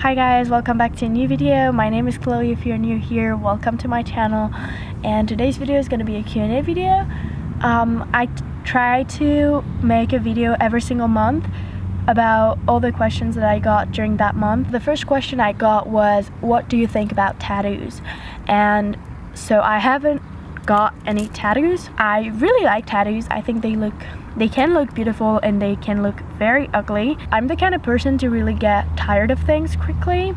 Hi guys, welcome back to a new video. My name is Chloe. If you're new here, welcome to my channel. And today's video is going to be a Q&A video. I try to make a video every single month about all the questions that I got during that month. The first question I got was, what do you think about tattoos? And so I haven't got any tattoos. I really like tattoos. I think they can look beautiful and they can look very ugly. I'm the kind of person to really get tired of things quickly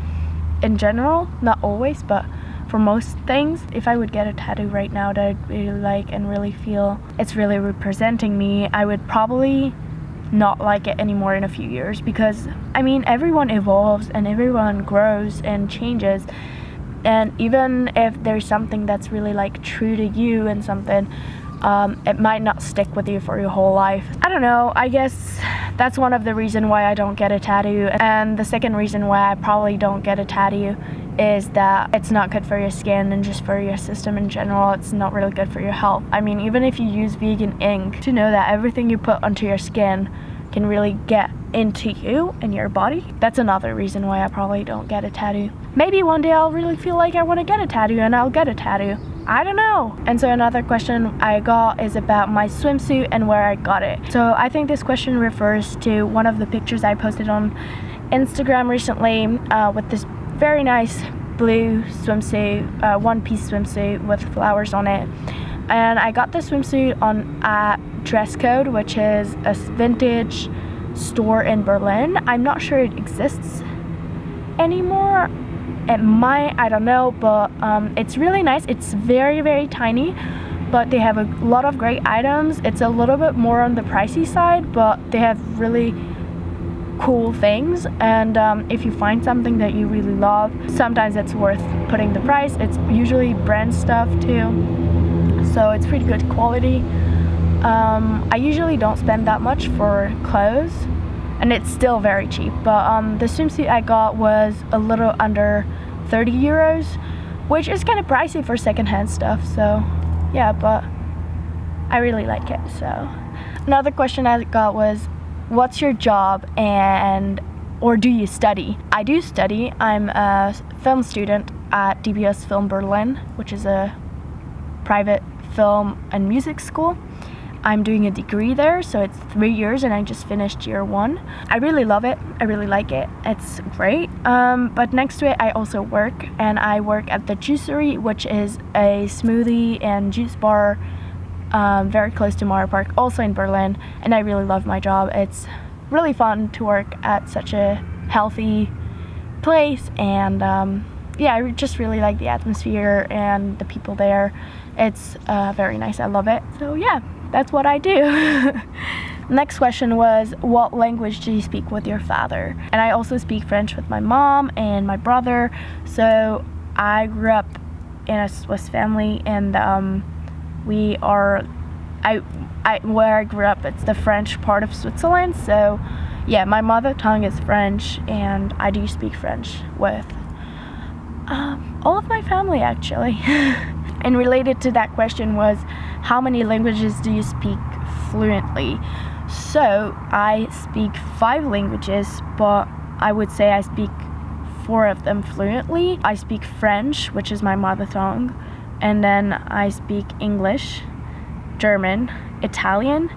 in general, not always, but for most things. If I would get a tattoo right now that I really like and really feel it's really representing me, I would probably not like it anymore in a few years, because I mean, everyone evolves and everyone grows and changes. And even if there's something that's really like true to you and something, it might not stick with you for your whole life. I don't know, I guess that's one of the reasons why I don't get a tattoo. And the second reason why I probably don't get a tattoo is that it's not good for your skin and just for your system in general. It's not really good for your health. I mean, even if you use vegan ink, to know that everything you put onto your skin can really get into you and your body. That's another reason why I probably don't get a tattoo. Maybe one day I'll really feel like I want to get a tattoo and I'll get a tattoo. I don't know. And so another question I got is about my swimsuit and where I got it. So I think this question refers to one of the pictures I posted on Instagram recently with this very nice blue swimsuit, one-piece swimsuit with flowers on it. And I got this swimsuit on Dress Code, which is a vintage store in Berlin. I'm not sure it exists anymore. It might, I don't know, but it's really nice. It's very, very tiny, but they have a lot of great items. It's a little bit more on the pricey side, but they have really cool things. And if you find something that you really love, sometimes it's worth putting the price. It's usually brand stuff too, so it's pretty good quality. I usually don't spend that much for clothes, and it's still very cheap, but the swimsuit I got was a little under 30 euros, which is kind of pricey for secondhand stuff. So yeah, but I really like it. So another question I got was, what's your job or do you study? I do study. I'm a film student at DBS Film Berlin, which is a private film and music school. I'm doing a degree there, so it's 3 years and I just finished year 1. I really love it. I really like it. It's great. But next to it, I also work, and I work at the Juicery, which is a smoothie and juice bar very close to Mauer Park, also in Berlin. And I really love my job. It's really fun to work at such a healthy place, and yeah, I just really like the atmosphere and the people there. It's very nice. I love it. So yeah, that's what I do. Next question was, what language do you speak with your father? And I also speak French with my mom and my brother. So I grew up in a Swiss family, and where I grew up, it's the French part of Switzerland. So yeah, my mother tongue is French, and I do speak French with all of my family actually. And related to that question was, how many languages do you speak fluently? So I speak 5 languages, but I would say I speak 4 of them fluently. I speak French, which is my mother tongue, and then I speak English, German, Italian,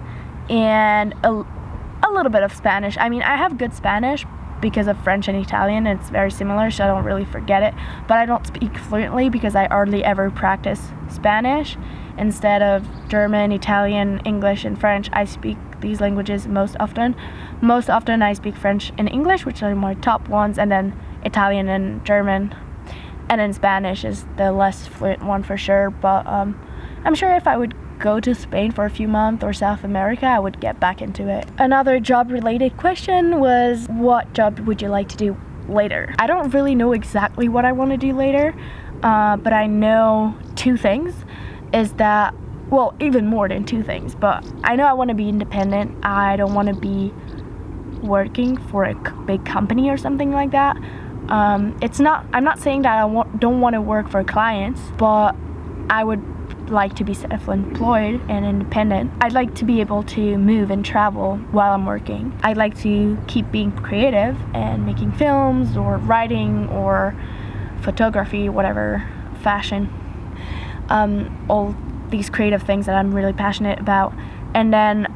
and a little bit of Spanish. I mean, I have good Spanish because of French and Italian, and it's very similar, so I don't really forget it. But I don't speak fluently because I hardly ever practice Spanish. Instead of German, Italian, English, and French, I speak these languages most often. Most often I speak French and English, which are my top ones, and then Italian and German. And then Spanish is the less fluent one for sure, but I'm sure if I would go to Spain for a few months or South America, I would get back into it. Another job related question was, what job would you like to do later? I don't really know exactly what I want to do later, but I know 2 things. Is that, well, even more than 2 things, but I know I want to be independent. I don't want to be working for a big company or something like that. I'm not saying that I don't want to work for clients, but I would like to be self-employed and independent. I'd like to be able to move and travel while I'm working. I'd like to keep being creative and making films or writing or photography, whatever, fashion, all these creative things that I'm really passionate about. And then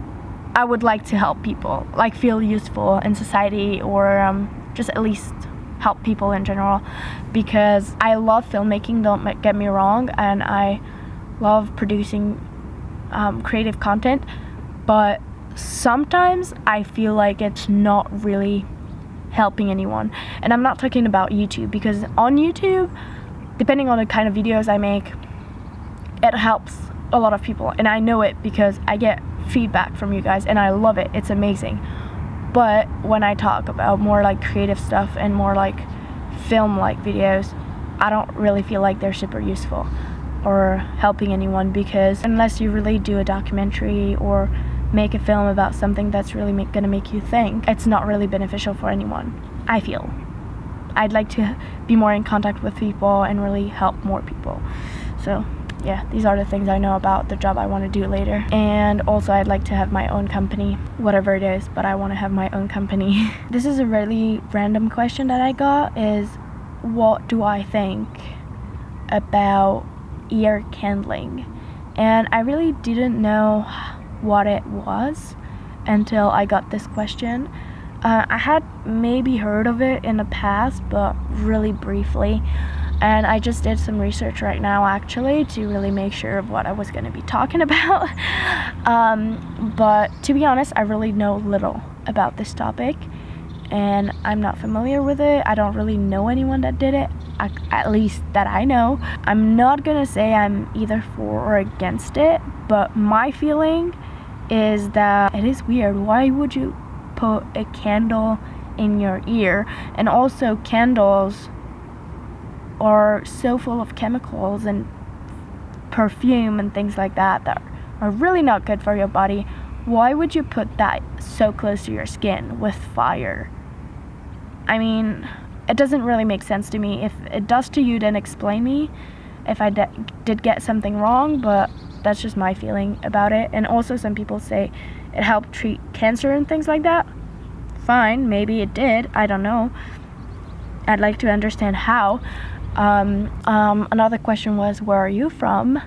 I would like to help people, like feel useful in society, or just at least help people in general, because I love filmmaking, don't get me wrong, and I love producing creative content, but sometimes I feel like it's not really helping anyone. And I'm not talking about YouTube, because on YouTube, depending on the kind of videos I make, it helps a lot of people, and I know it because I get feedback from you guys and I love it. It's amazing. But when I talk about more like creative stuff and more like film like videos, I don't really feel like they're super useful or helping anyone, because unless you really do a documentary or make a film about something that's really gonna make you think, it's not really beneficial for anyone, I feel. I'd like to be more in contact with people and really help more people. So yeah, these are the things I know about the job I want to do later. And also I'd like to have my own company, whatever it is, but I want to have my own company. This is a really random question that I got, is what do I think about ear candling? And I really didn't know what it was until I got this question. I had maybe heard of it in the past, but really briefly. And I just did some research right now actually to really make sure of what I was going to be talking about. But to be honest, I really know little about this topic and I'm not familiar with it. I don't really know anyone that did it, at least that I know. I'm not going to say I'm either for or against it, but my feeling is that it is weird. Why would you put a candle in your ear? And also candles are so full of chemicals and perfume and things like that that are really not good for your body. Why would you put that so close to your skin with fire? I mean, it doesn't really make sense to me. If it does to you, then explain me if I did get something wrong, but that's just my feeling about it. And also some people say it helped treat cancer and things like that. Fine, maybe it did, I don't know. I'd like to understand how. Another question was, where are you from?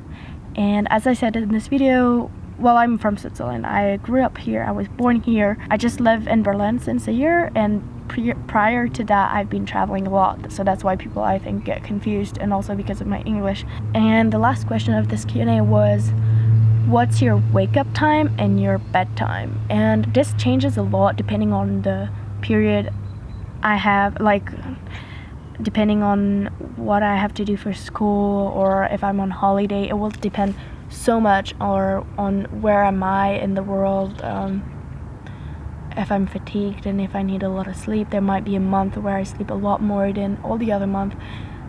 And as I said in this video, well, I'm from Switzerland. I grew up here, I was born here. I just live in Berlin since a year, and prior to that I've been traveling a lot, so that's why people I think get confused, and also because of my English. And the last question of this Q&A was, what's your wake up time and your bedtime? And this changes a lot depending on the period I have, like depending on what I have to do for school, or if I'm on holiday. It will depend so much on where am I in the world, if I'm fatigued and if I need a lot of sleep. There might be a month where I sleep a lot more than all the other month.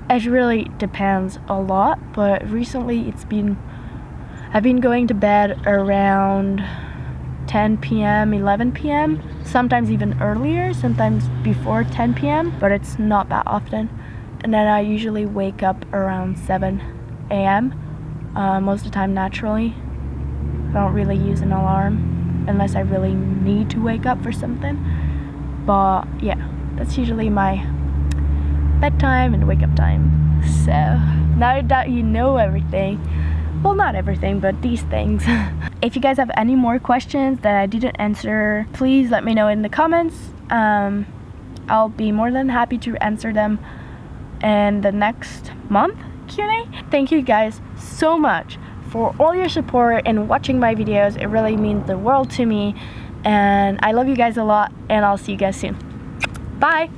It really depends a lot, but recently I've been going to bed around 10 p.m., 11 p.m., sometimes even earlier, sometimes before 10 p.m., but it's not that often. And then I usually wake up around 7 a.m., most of the time naturally. I don't really use an alarm unless I really need to wake up for something. But yeah, that's usually my bedtime and wake up time. So now that you know everything, well, not everything, but these things. If you guys have any more questions that I didn't answer, please let me know in the comments. I'll be more than happy to answer them in the next month Q&A. Thank you guys so much for all your support and watching my videos. It really means the world to me, and I love you guys a lot, and I'll see you guys soon. Bye!